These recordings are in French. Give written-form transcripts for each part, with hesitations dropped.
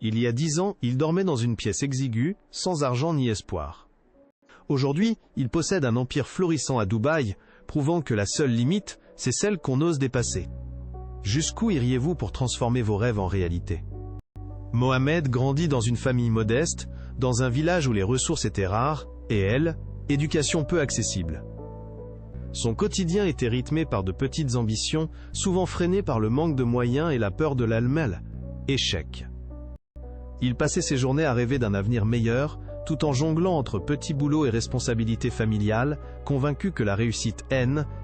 Il y a 10 ans, il dormait dans une pièce exiguë, sans argent ni espoir. Aujourd'hui, il possède un empire florissant à Dubaï, prouvant que la seule limite, c'est celle qu'on ose dépasser. Jusqu'où iriez-vous pour transformer vos rêves en réalité? Mohamed grandit dans une famille modeste, dans un village où les ressources étaient rares, et elle, éducation peu accessible. Son quotidien était rythmé par de petites ambitions, souvent freinées par le manque de moyens et la peur de l'almel, échec. Il passait ses journées à rêver d'un avenir meilleur, tout en jonglant entre petits boulots et responsabilités familiales, convaincu que la réussite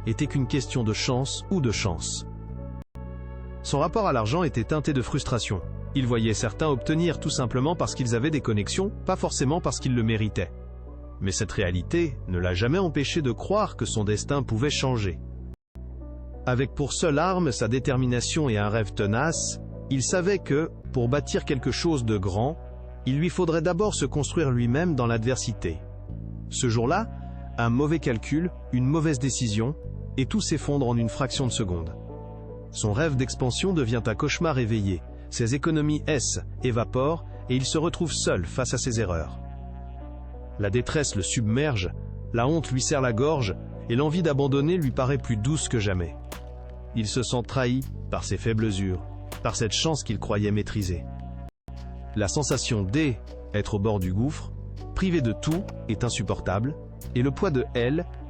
était qu'une question de chance ou de chance. Son rapport à l'argent était teinté de frustration. Il voyait certains obtenir tout simplement parce qu'ils avaient des connexions, pas forcément parce qu'ils le méritaient. Mais cette réalité ne l'a jamais empêché de croire que son destin pouvait changer. Avec pour seule arme sa détermination et un rêve tenace, il savait que, pour bâtir quelque chose de grand, il lui faudrait d'abord se construire lui-même dans l'adversité. Ce jour-là, un mauvais calcul, une mauvaise décision, et tout s'effondre en une fraction de seconde. Son rêve d'expansion devient un cauchemar éveillé, ses économies évaporent, et il se retrouve seul face à ses erreurs. La détresse le submerge, la honte lui serre la gorge, et l'envie d'abandonner lui paraît plus douce que jamais. Il se sent trahi par ses faibles mesures, par cette chance qu'il croyait maîtriser. La sensation d'être au bord du gouffre, privé de tout, est insupportable, et le poids de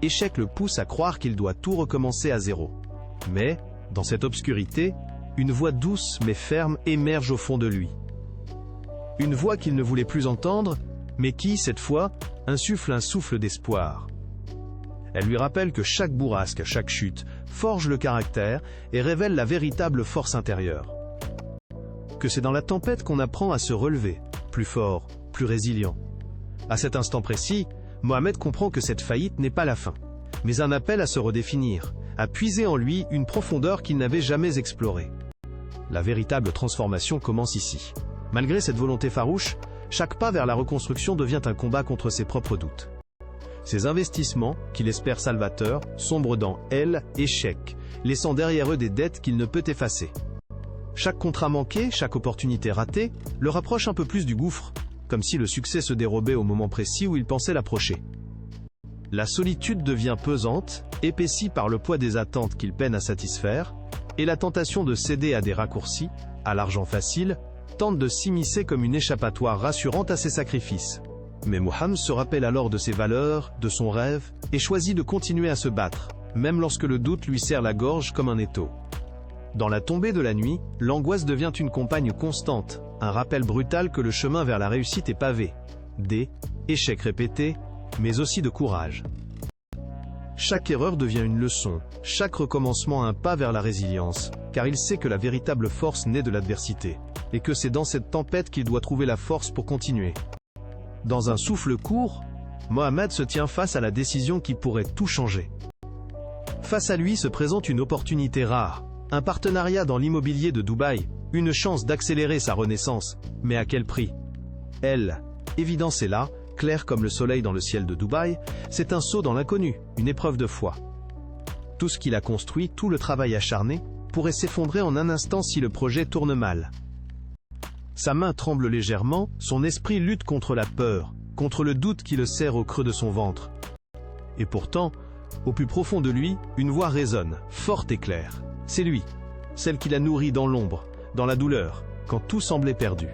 échec le pousse à croire qu'il doit tout recommencer à zéro. Mais, dans cette obscurité, une voix douce mais ferme émerge au fond de lui. Une voix qu'il ne voulait plus entendre, mais qui, cette fois, insuffle un souffle d'espoir. Elle lui rappelle que chaque bourrasque, chaque chute, forge le caractère et révèle la véritable force intérieure. Que c'est dans la tempête qu'on apprend à se relever, plus fort, plus résilient. À cet instant précis, Mohamed comprend que cette faillite n'est pas la fin, mais un appel à se redéfinir, à puiser en lui une profondeur qu'il n'avait jamais explorée. La véritable transformation commence ici. Malgré cette volonté farouche, chaque pas vers la reconstruction devient un combat contre ses propres doutes. Ses investissements, qu'il espère salvateurs, sombrent dans échec, laissant derrière eux des dettes qu'il ne peut effacer. Chaque contrat manqué, chaque opportunité ratée, le rapproche un peu plus du gouffre, comme si le succès se dérobait au moment précis où il pensait l'approcher. La solitude devient pesante, épaissie par le poids des attentes qu'il peine à satisfaire, et la tentation de céder à des raccourcis, à l'argent facile, tente de s'immiscer comme une échappatoire rassurante à ses sacrifices. Mais Mohamed se rappelle alors de ses valeurs, de son rêve, et choisit de continuer à se battre, même lorsque le doute lui serre la gorge comme un étau. Dans la tombée de la nuit, l'angoisse devient une compagne constante, un rappel brutal que le chemin vers la réussite est pavé, d'échecs répétés, mais aussi de courage. Chaque erreur devient une leçon, chaque recommencement un pas vers la résilience, car il sait que la véritable force naît de l'adversité, et que c'est dans cette tempête qu'il doit trouver la force pour continuer. Dans un souffle court, Mohamed se tient face à la décision qui pourrait tout changer. Face à lui se présente une opportunité rare, un partenariat dans l'immobilier de Dubaï, une chance d'accélérer sa renaissance, mais à quel prix? Évidence est là, claire comme le soleil dans le ciel de Dubaï, c'est un saut dans l'inconnu, une épreuve de foi. Tout ce qu'il a construit, tout le travail acharné, pourrait s'effondrer en un instant si le projet tourne mal. Sa main tremble légèrement, son esprit lutte contre la peur, contre le doute qui le serre au creux de son ventre. Et pourtant, au plus profond de lui, une voix résonne, forte et claire. C'est lui, celle qui l'a nourri dans l'ombre, dans la douleur, quand tout semblait perdu.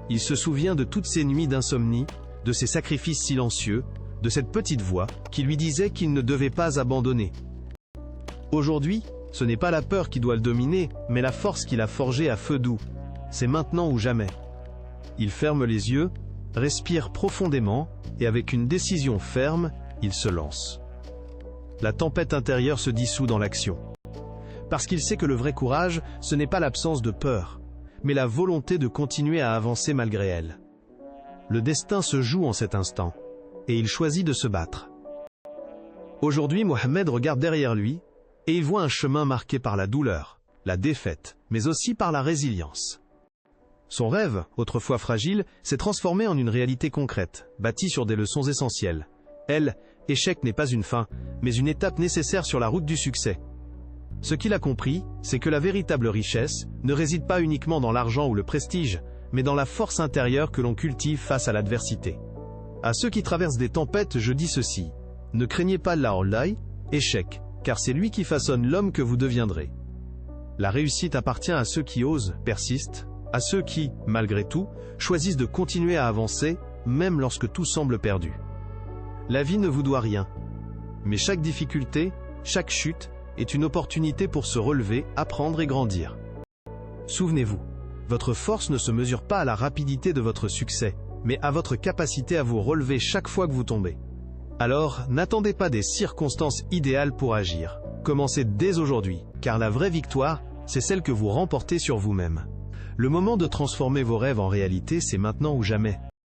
Il se souvient de toutes ces nuits d'insomnie, de ses sacrifices silencieux, de cette petite voix qui lui disait qu'il ne devait pas abandonner. Aujourd'hui, ce n'est pas la peur qui doit le dominer, mais la force qu'il a forgée à feu doux. C'est maintenant ou jamais. Il ferme les yeux, respire profondément, et avec une décision ferme, il se lance. La tempête intérieure se dissout dans l'action. Parce qu'il sait que le vrai courage, ce n'est pas l'absence de peur, mais la volonté de continuer à avancer malgré elle. Le destin se joue en cet instant, et il choisit de se battre. Aujourd'hui, Mohamed regarde derrière lui, et il voit un chemin marqué par la douleur, la défaite, mais aussi par la résilience. Son rêve, autrefois fragile, s'est transformé en une réalité concrète, bâtie sur des leçons essentielles. Échec n'est pas une fin, mais une étape nécessaire sur la route du succès. Ce qu'il a compris, c'est que la véritable richesse ne réside pas uniquement dans l'argent ou le prestige, mais dans la force intérieure que l'on cultive face à l'adversité. À ceux qui traversent des tempêtes, je dis ceci: ne craignez pas l'Aolai, échec, car c'est lui qui façonne l'homme que vous deviendrez. La réussite appartient à ceux qui osent, persistent, à ceux qui, malgré tout, choisissent de continuer à avancer, même lorsque tout semble perdu. La vie ne vous doit rien. Mais chaque difficulté, chaque chute, est une opportunité pour se relever, apprendre et grandir. Souvenez-vous, votre force ne se mesure pas à la rapidité de votre succès, mais à votre capacité à vous relever chaque fois que vous tombez. Alors, n'attendez pas des circonstances idéales pour agir. Commencez dès aujourd'hui, car la vraie victoire, c'est celle que vous remportez sur vous-même. Le moment de transformer vos rêves en réalité, c'est maintenant ou jamais.